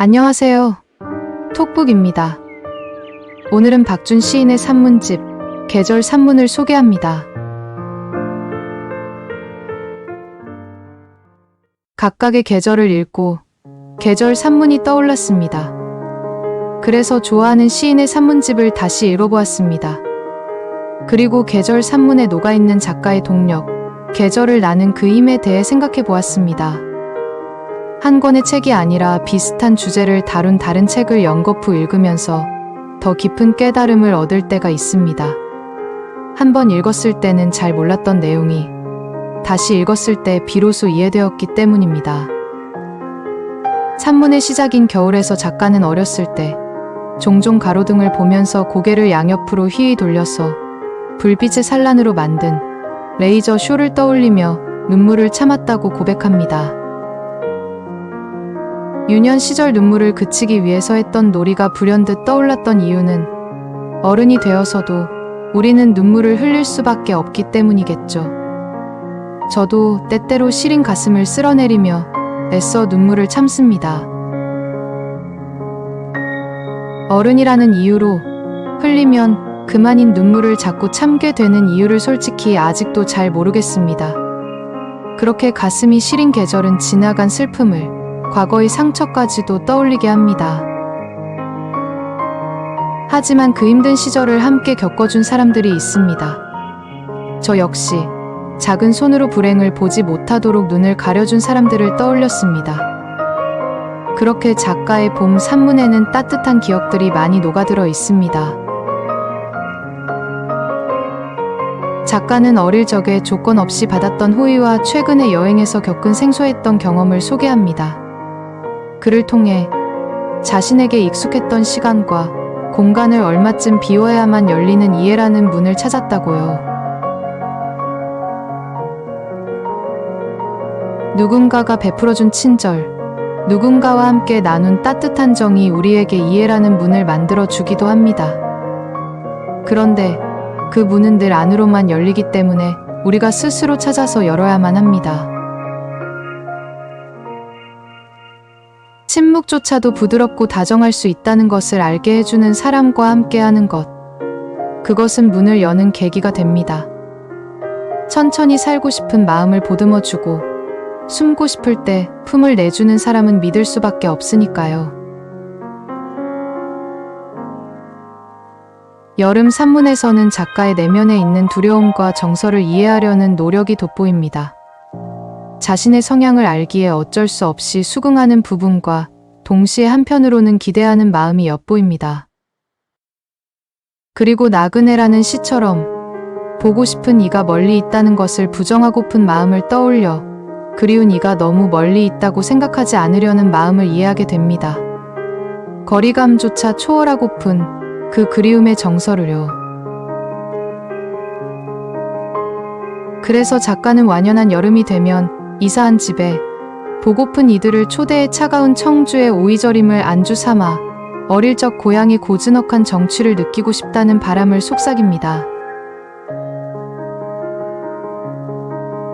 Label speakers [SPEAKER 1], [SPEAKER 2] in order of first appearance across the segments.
[SPEAKER 1] 안녕하세요. 톡북입니다. 오늘은 박준 시인의 산문집 계절 산문을 소개합니다. 각각의 계절을 읽고 계절 산문이 떠올랐습니다. 그래서 좋아하는 시인의 산문집을 다시 읽어보았습니다. 그리고 계절 산문에 녹아있는 작가의 동력, 계절을 나는 그 힘에 대해 생각해 보았습니다. 한 권의 책이 아니라 비슷한 주제를 다룬 다른 책을 연거푸 읽으면서 더 깊은 깨달음을 얻을 때가 있습니다. 한 번 읽었을 때는 잘 몰랐던 내용이 다시 읽었을 때 비로소 이해되었기 때문입니다. 산문의 시작인 겨울에서 작가는 어렸을 때 종종 가로등을 보면서 고개를 양옆으로 휘휘 돌려서 불빛의 산란으로 만든 레이저 쇼를 떠올리며 눈물을 참았다고 고백합니다. 유년 시절 눈물을 그치기 위해서 했던 놀이가 불현듯 떠올랐던 이유는 어른이 되어서도 우리는 눈물을 흘릴 수밖에 없기 때문이겠죠. 저도 때때로 시린 가슴을 쓸어내리며 애써 눈물을 참습니다. 어른이라는 이유로 흘리면 그만인 눈물을 자꾸 참게 되는 이유를 솔직히 아직도 잘 모르겠습니다. 그렇게 가슴이 시린 계절은 지나간 슬픔을, 과거의 상처까지도 떠올리게 합니다. 하지만 그 힘든 시절을 함께 겪어준 사람들이 있습니다. 저 역시 작은 손으로 불행을 보지 못하도록 눈을 가려준 사람들을 떠올렸습니다. 그렇게 작가의 봄 산문에는 따뜻한 기억들이 많이 녹아들어 있습니다. 작가는 어릴 적에 조건 없이 받았던 호의와 최근에 여행에서 겪은 생소했던 경험을 소개합니다. 그를 통해 자신에게 익숙했던 시간과 공간을 얼마쯤 비워야만 열리는 이해라는 문을 찾았다고요. 누군가가 베풀어준 친절, 누군가와 함께 나눈 따뜻한 정이 우리에게 이해라는 문을 만들어 주기도 합니다. 그런데 그 문은 늘 안으로만 열리기 때문에 우리가 스스로 찾아서 열어야만 합니다. 침묵조차도 부드럽고 다정할 수 있다는 것을 알게 해주는 사람과 함께하는 것. 그것은 문을 여는 계기가 됩니다. 천천히 살고 싶은 마음을 보듬어주고 숨고 싶을 때 품을 내주는 사람은 믿을 수밖에 없으니까요. 여름 산문에서는 작가의 내면에 있는 두려움과 정서를 이해하려는 노력이 돋보입니다. 자신의 성향을 알기에 어쩔 수 없이 수긍하는 부분과 동시에 한편으로는 기대하는 마음이 엿보입니다. 그리고 나그네라는 시처럼 보고 싶은 이가 멀리 있다는 것을 부정하고픈 마음을 떠올려 그리운 이가 너무 멀리 있다고 생각하지 않으려는 마음을 이해하게 됩니다. 거리감조차 초월하고픈 그 그리움의 정서를요. 그래서 작가는 완연한 여름이 되면 이사한 집에 보고픈 이들을 초대해 차가운 청주의 오이절임을 안주 삼아 어릴 적 고향의 고즈넉한 정취를 느끼고 싶다는 바람을 속삭입니다.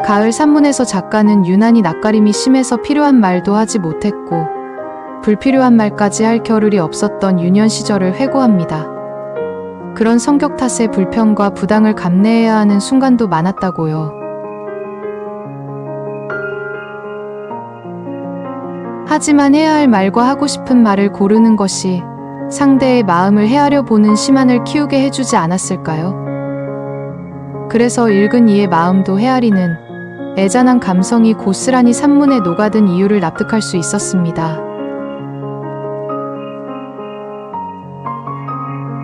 [SPEAKER 1] 가을 산문에서 작가는 유난히 낯가림이 심해서 필요한 말도 하지 못했고 불필요한 말까지 할 겨를이 없었던 유년 시절을 회고합니다. 그런 성격 탓에 불평과 부당을 감내해야 하는 순간도 많았다고요. 하지만 해야 할 말과 하고 싶은 말을 고르는 것이 상대의 마음을 헤아려 보는 시만을 키우게 해주지 않았을까요? 그래서 읽은 이의 마음도 헤아리는 애잔한 감성이 고스란히 산문에 녹아든 이유를 납득할 수 있었습니다.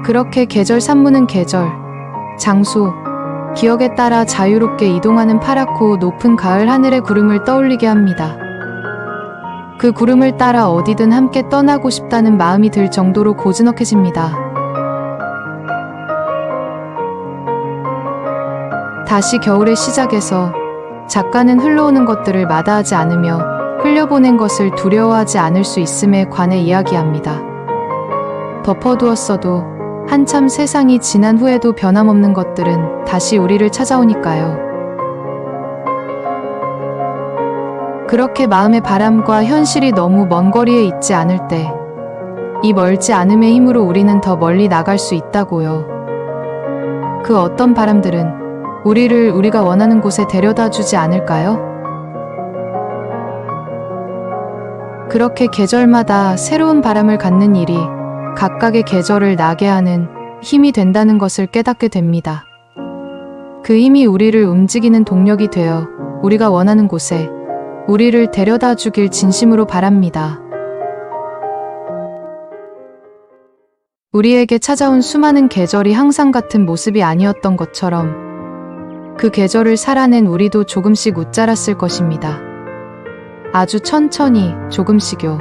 [SPEAKER 1] 그렇게 계절 산문은 계절, 장소, 기억에 따라 자유롭게 이동하는 파랗고 높은 가을 하늘의 구름을 떠올리게 합니다. 그 구름을 따라 어디든 함께 떠나고 싶다는 마음이 들 정도로 고즈넉해집니다. 다시 겨울의 시작에서 작가는 흘러오는 것들을 마다하지 않으며 흘려보낸 것을 두려워하지 않을 수 있음에 관해 이야기합니다. 덮어두었어도 한참 세상이 지난 후에도 변함없는 것들은 다시 우리를 찾아오니까요. 그렇게 마음의 바람과 현실이 너무 먼 거리에 있지 않을 때, 이 멀지 않음의 힘으로 우리는 더 멀리 나갈 수 있다고요. 그 어떤 바람들은 우리를 우리가 원하는 곳에 데려다 주지 않을까요? 그렇게 계절마다 새로운 바람을 갖는 일이 각각의 계절을 나게 하는 힘이 된다는 것을 깨닫게 됩니다. 그 힘이 우리를 움직이는 동력이 되어 우리가 원하는 곳에 우리를 데려다 주길 진심으로 바랍니다. 우리에게 찾아온 수많은 계절이 항상 같은 모습이 아니었던 것처럼 그 계절을 살아낸 우리도 조금씩 웃자랐을 것입니다. 아주 천천히 조금씩요.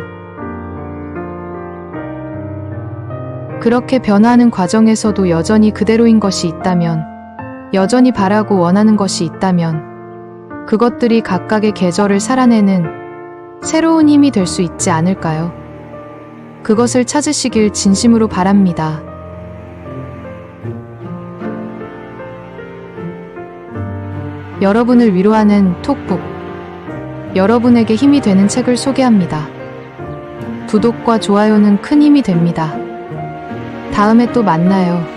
[SPEAKER 1] 그렇게 변화하는 과정에서도 여전히 그대로인 것이 있다면, 여전히 바라고 원하는 것이 있다면 그것들이 각각의 계절을 살아내는 새로운 힘이 될 수 있지 않을까요? 그것을 찾으시길 진심으로 바랍니다. 여러분을 위로하는 톡북, 여러분에게 힘이 되는 책을 소개합니다. 구독과 좋아요는 큰 힘이 됩니다. 다음에 또 만나요.